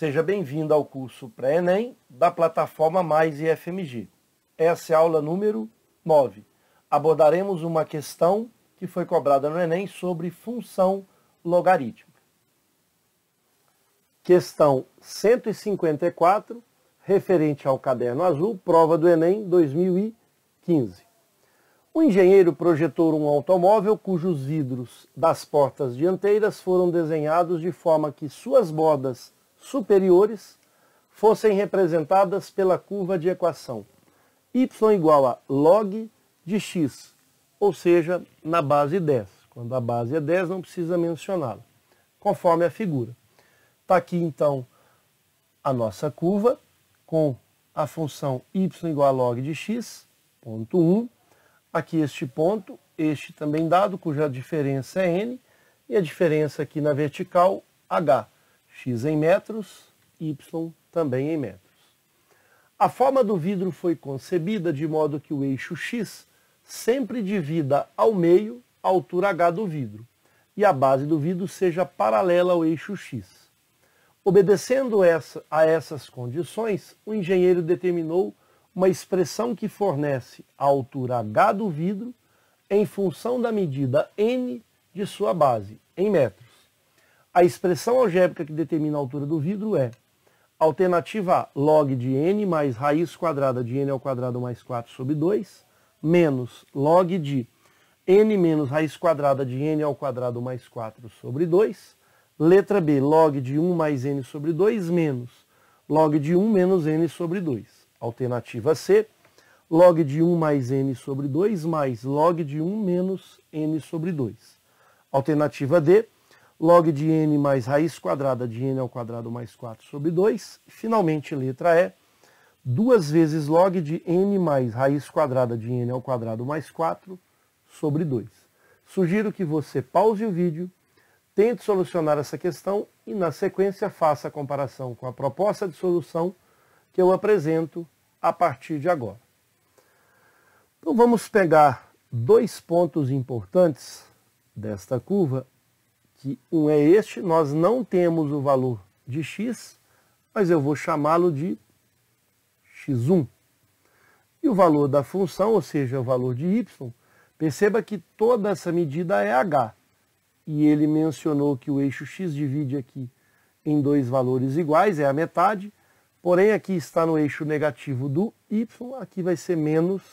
Seja bem-vindo ao curso Pré-ENEM da plataforma Mais IFMG. Essa é a aula número 9. Abordaremos uma questão que foi cobrada no Enem sobre função logarítmica. Questão 154, referente ao caderno azul, prova do Enem 2015. O engenheiro projetou um automóvel cujos vidros das portas dianteiras foram desenhados de forma que suas bordas superiores fossem representadas pela curva de equação y igual a log de x, ou seja, na base 10. Quando a base é 10, não precisa mencioná-la, conforme a figura. Está aqui, então, a nossa curva com a função y igual a log de x, ponto 1. Aqui este ponto, este também dado, cuja diferença é n, e a diferença aqui na vertical, h. X em metros, y também em metros. A forma do vidro foi concebida de modo que o eixo x sempre divida ao meio a altura h do vidro, e a base do vidro seja paralela ao eixo x. Obedecendo a essas condições, o engenheiro determinou uma expressão que fornece a altura h do vidro em função da medida n de sua base, em metros. A expressão algébrica que determina a altura do vidro é alternativa A, log de n mais raiz quadrada de n ao quadrado mais 4 sobre 2, menos log de n menos raiz quadrada de n ao quadrado mais 4 sobre 2. Letra B, log de 1 mais n sobre 2, menos log de 1 menos n sobre 2. Alternativa C, log de 1 mais n sobre 2 mais log de 1 menos n sobre 2. Alternativa D, log de n mais raiz quadrada de n ao quadrado mais 4 sobre 2. E, finalmente, letra E, 2 vezes log de n mais raiz quadrada de n ao quadrado mais 4 sobre 2. Sugiro que você pause o vídeo, tente solucionar essa questão e, na sequência, faça a comparação com a proposta de solução que eu apresento a partir de agora. Então vamos pegar dois pontos importantes desta curva, que um é este, nós não temos o valor de x, mas eu vou chamá-lo de x1. E o valor da função, ou seja, o valor de y, perceba que toda essa medida é h. E ele mencionou que o eixo x divide aqui em dois valores iguais, é a metade, porém aqui está no eixo negativo do y, aqui vai ser menos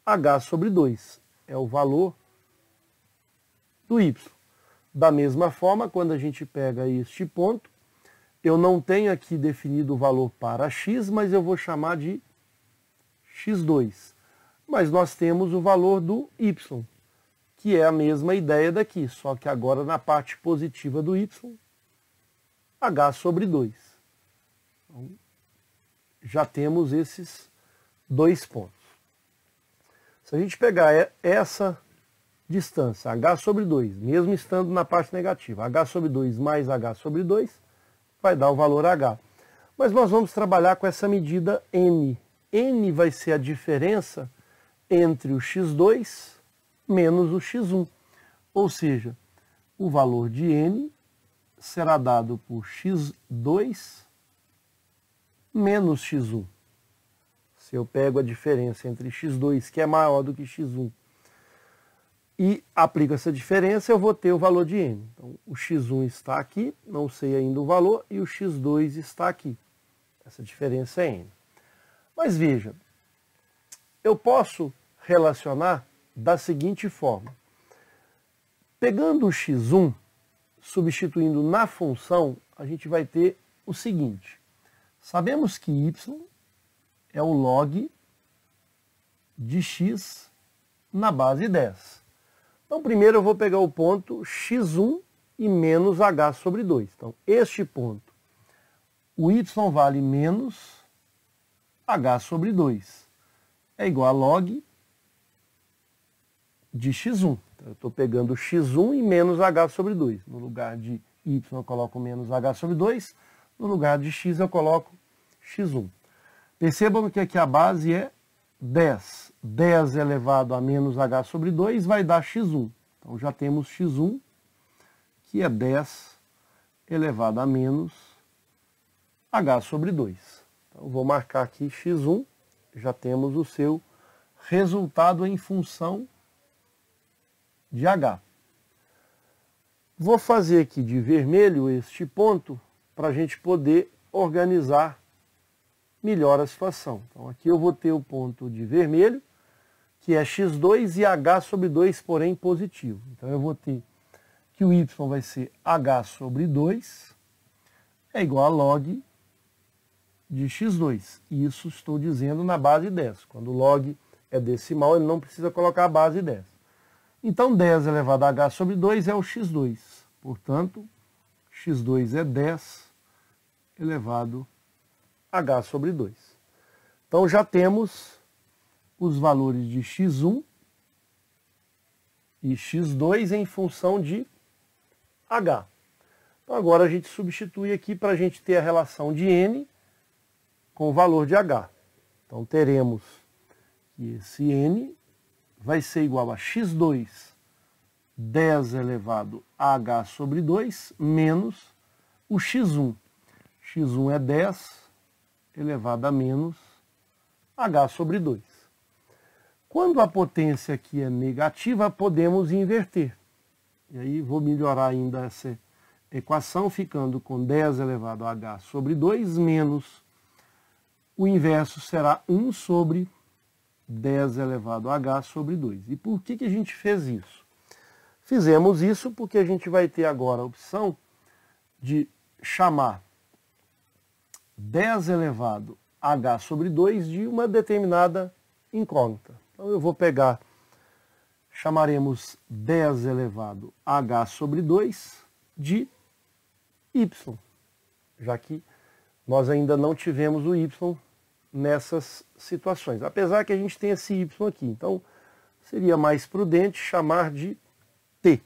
h sobre 2, é o valor do y. Da mesma forma, quando a gente pega este ponto, eu não tenho aqui definido o valor para x, mas eu vou chamar de x2. Mas nós temos o valor do y, que é a mesma ideia daqui, só que agora na parte positiva do y, h sobre 2. Então, já temos esses dois pontos. Se a gente pegar essa distância, h sobre 2, mesmo estando na parte negativa, h sobre 2 mais h sobre 2, vai dar o valor h. Mas nós vamos trabalhar com essa medida n. n vai ser a diferença entre o x2 menos o x1. Ou seja, o valor de n será dado por x2 menos x1. Se eu pego a diferença entre x2, que é maior do que x1, e aplico essa diferença, eu vou ter o valor de n. Então, o x1 está aqui, não sei ainda o valor, e o x2 está aqui. Essa diferença é n. Mas veja, eu posso relacionar da seguinte forma. Pegando o x1, substituindo na função, a gente vai ter o seguinte. Sabemos que y é o log de x na base 10. Então, primeiro eu vou pegar o ponto x1 e menos h sobre 2. Então, este ponto, o y vale menos h sobre 2. É igual a log de x1. Então, eu estou pegando x1 e menos h sobre 2. No lugar de y eu coloco menos h sobre 2. No lugar de x eu coloco x1. Percebam que aqui a base é 10. 10 elevado a menos h sobre 2 vai dar x1. Então já temos x1, que é 10 elevado a menos h sobre 2. Então, vou marcar aqui x1, já temos o seu resultado em função de h. Vou fazer aqui de vermelho este ponto para a gente poder organizar melhor a situação. Então aqui eu vou ter o ponto de vermelho, que é x2 e h sobre 2, porém positivo. Então eu vou ter que o y vai ser h sobre 2 é igual a log de x2. Isso estou dizendo na base 10. Quando o log é decimal, ele não precisa colocar a base 10. Então 10 elevado a h sobre 2 é o x2. Portanto, x2 é 10 elevado a h sobre 2. Então já temos os valores de x1 e x2 em função de h. Então agora a gente substitui aqui para a gente ter a relação de n com o valor de h. Então teremos que esse n vai ser igual a x2, 10 elevado a h sobre 2, menos o x1. x1 é 10 elevado a menos h sobre 2. Quando a potência aqui é negativa, podemos inverter. E aí vou melhorar ainda essa equação, ficando com 10 elevado a h sobre 2, menos o inverso será 1 sobre 10 elevado a h sobre 2. E por que a gente fez isso? Fizemos isso porque a gente vai ter agora a opção de chamar 10 elevado a h sobre 2 de uma determinada incógnita. Então eu vou pegar, chamaremos 10 elevado a h sobre 2 de y, já que nós ainda não tivemos o y nessas situações, apesar que a gente tem esse y aqui. Então seria mais prudente chamar de t.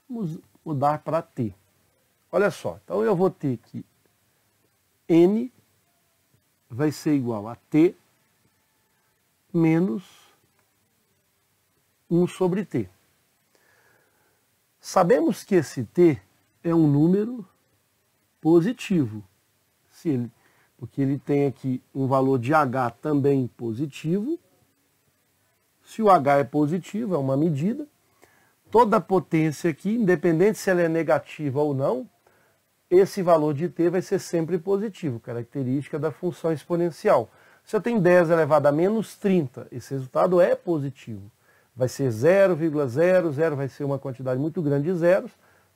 Vamos mudar para t. Olha só, então eu vou ter que n vai ser igual a t menos 1 sobre t. Sabemos que esse t é um número positivo, porque ele tem aqui um valor de h também positivo. Se o h é positivo, é uma medida, toda a potência aqui, independente se ela é negativa ou não, esse valor de t vai ser sempre positivo, característica da função exponencial. Se eu tenho 10 elevado a menos 30, esse resultado é positivo. Vai ser 0,00, vai ser uma quantidade muito grande de zeros,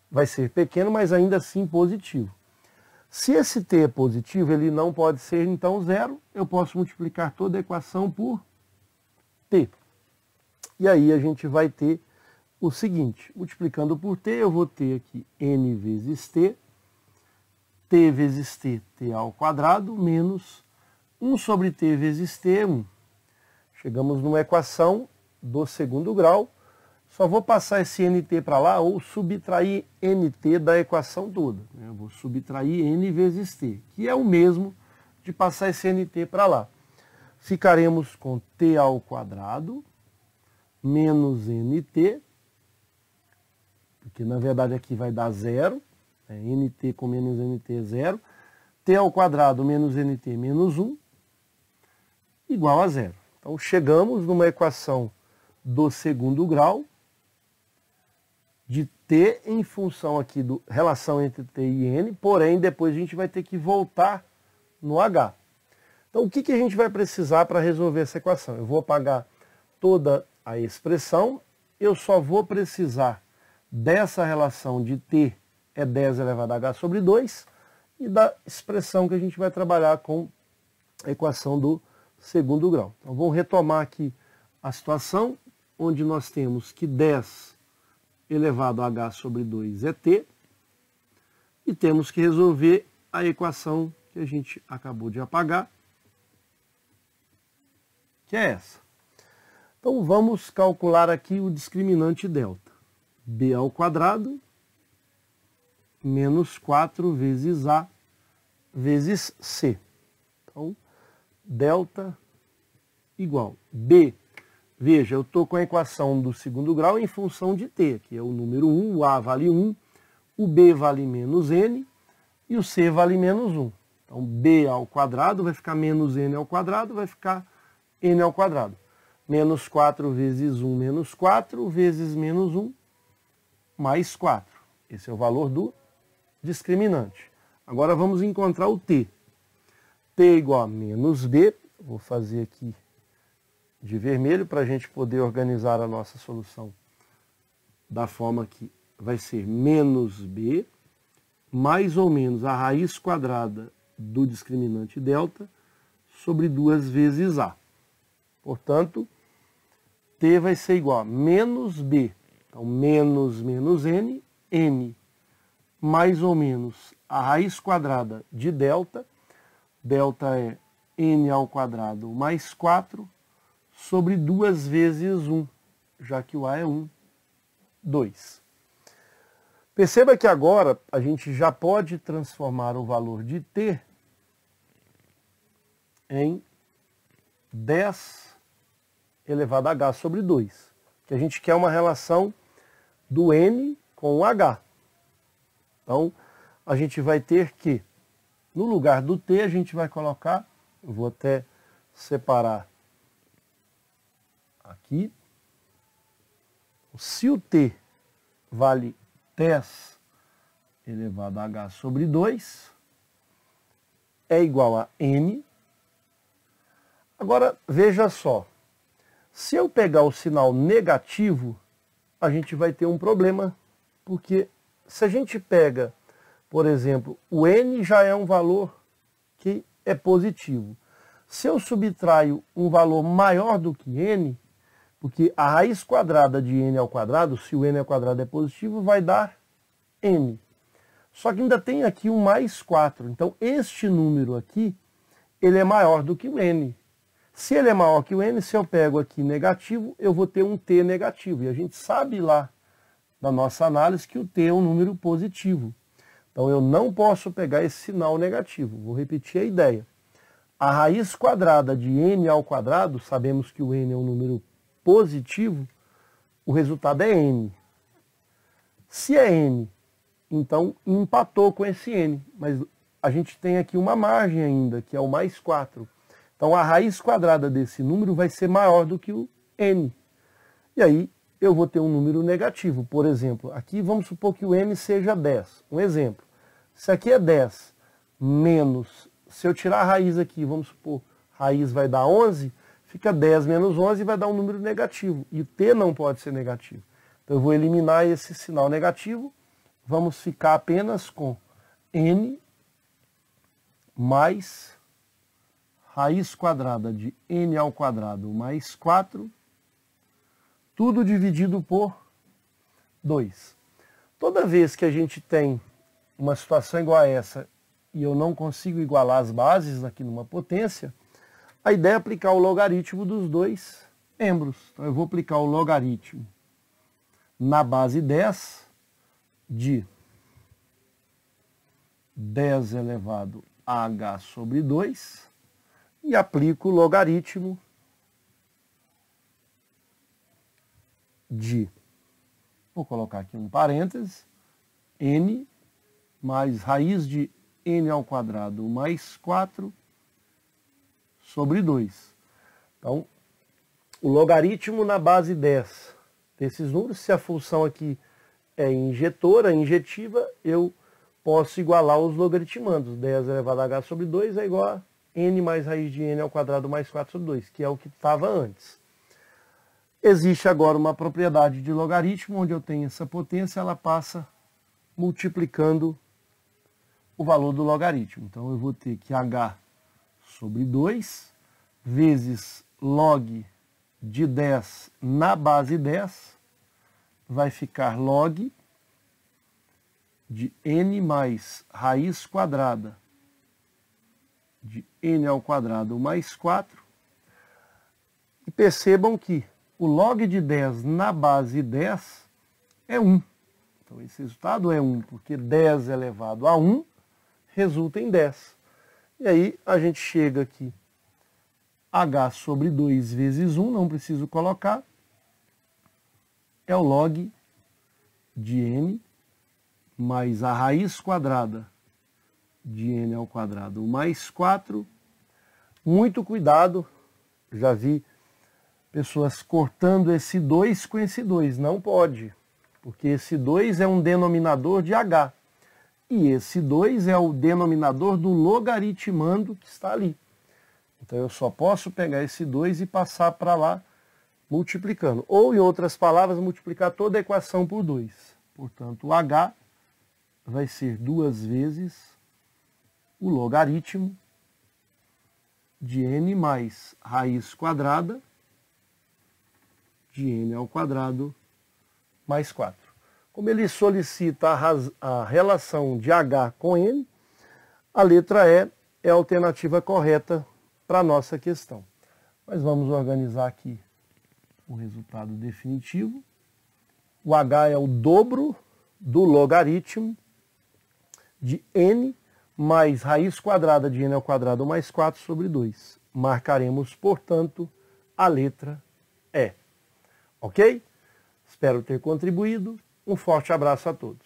vai ser pequeno, mas ainda assim positivo. Se esse t é positivo, ele não pode ser então zero, eu posso multiplicar toda a equação por t. E aí a gente vai ter o seguinte, multiplicando por t, eu vou ter aqui n vezes t, t vezes t, t ao quadrado, menos 1 sobre t vezes t, 1. Chegamos numa equação do segundo grau. Só vou passar esse nt para lá ou subtrair nt da equação toda. Eu vou subtrair n vezes t, que é o mesmo de passar esse nt para lá. Ficaremos com t ao quadrado menos nt, porque na verdade aqui vai dar zero. Nt com menos nt é zero. T ao quadrado menos nt menos 1 igual a zero. Então chegamos numa equação do segundo grau de t em função aqui da relação entre t e n, porém depois a gente vai ter que voltar no h. Então o que a gente vai precisar para resolver essa equação? Eu vou apagar toda a expressão, eu só vou precisar dessa relação de t é 10 elevado a h sobre 2 e da expressão que a gente vai trabalhar com a equação do segundo grau. Então vamos retomar aqui a situação onde nós temos que 10 elevado a h sobre 2 é t e temos que resolver a equação que a gente acabou de apagar, que é essa. Então vamos calcular aqui o discriminante delta. B ao quadrado menos 4 vezes A vezes C. Então, delta igual B. Veja, eu estou com a equação do segundo grau em função de t, que é o número 1, o A vale 1, o B vale menos n, e o c vale menos 1. Então, b ao quadrado vai ficar menos n ao quadrado, vai ficar n ao quadrado. Menos 4 vezes 1 menos 4 vezes menos 1 mais 4. Esse é o valor do discriminante. Agora vamos encontrar o t. t igual a menos b. Vou fazer aqui de vermelho para a gente poder organizar a nossa solução da forma que vai ser menos b mais ou menos a raiz quadrada do discriminante delta sobre 2 vezes a. Portanto, t vai ser igual a menos b. Então, menos n, n mais ou menos a raiz quadrada de delta. Delta é n ao quadrado mais 4 sobre 2 vezes 1, já que o a é 1, 2. Perceba que agora a gente já pode transformar o valor de t em 10 elevado a h sobre 2. Que a gente quer uma relação do n com o h. Então, a gente vai ter que, no lugar do t, a gente vai colocar, eu vou até separar aqui, se o t vale 10 elevado a h sobre 2, é igual a n. Agora, veja só, se eu pegar o sinal negativo, a gente vai ter um problema, porque se a gente pega, por exemplo, o n já é um valor que é positivo. Se eu subtraio um valor maior do que n, porque a raiz quadrada de n ao quadrado, se o n ao quadrado é positivo, vai dar n. Só que ainda tem aqui um mais 4. Então, este número aqui, ele é maior do que o n. Se ele é maior que o n, se eu pego aqui negativo, eu vou ter um t negativo. E a gente sabe lá, na nossa análise, que o t é um número positivo. Então, eu não posso pegar esse sinal negativo. Vou repetir a ideia. A raiz quadrada de n ao quadrado, sabemos que o n é um número positivo, o resultado é n. Se é n, então empatou com esse n. Mas a gente tem aqui uma margem ainda, que é o mais 4. Então, a raiz quadrada desse número vai ser maior do que o n. E aí, eu vou ter um número negativo. Por exemplo, aqui vamos supor que o n seja 10. Um exemplo. Se aqui é 10 menos, se eu tirar a raiz aqui, vamos supor, raiz vai dar 11, fica 10 menos 11 e vai dar um número negativo. E o t não pode ser negativo. Então, eu vou eliminar esse sinal negativo. Vamos ficar apenas com n mais raiz quadrada de n ao quadrado mais 4, tudo dividido por 2. Toda vez que a gente tem uma situação igual a essa e eu não consigo igualar as bases aqui numa potência, a ideia é aplicar o logaritmo dos dois membros. Então, eu vou aplicar o logaritmo na base 10 de 10 elevado a h sobre 2 e aplico o logaritmo de, vou colocar aqui um parênteses, n mais raiz de n ao quadrado mais 4 sobre 2. Então, o logaritmo na base 10 desses números, se a função aqui é injetora, injetiva, eu posso igualar os logaritmandos. 10 elevado a h sobre 2 é igual a n mais raiz de n ao quadrado mais 4 sobre 2, que é o que estava antes. Existe agora uma propriedade de logaritmo, onde eu tenho essa potência, ela passa multiplicando o valor do logaritmo. Então, eu vou ter que h sobre 2 vezes log de 10 na base 10 vai ficar log de n mais raiz quadrada de n ao quadrado mais 4. E percebam que o log de 10 na base 10 é 1. Então, esse resultado é 1, porque 10 elevado a 1 resulta em 10. E aí, a gente chega aqui, h sobre 2 vezes 1, não preciso colocar, é o log de n mais a raiz quadrada de n ao quadrado mais 4. Muito cuidado, já vi pessoas cortando esse 2 com esse 2. Não pode, porque esse 2 é um denominador de h. E esse 2 é o denominador do logaritmando que está ali. Então eu só posso pegar esse 2 e passar para lá multiplicando. Ou, em outras palavras, multiplicar toda a equação por 2. Portanto, o h vai ser 2 vezes o logaritmo de n mais raiz quadrada de n ao quadrado mais 4. Como ele solicita a relação de h com n, a letra E é a alternativa correta para a nossa questão. Mas vamos organizar aqui o resultado definitivo. O h é o dobro do logaritmo de n mais raiz quadrada de n ao quadrado mais 4 sobre 2. Marcaremos, portanto, a letra E. Ok? Espero ter contribuído. Um forte abraço a todos.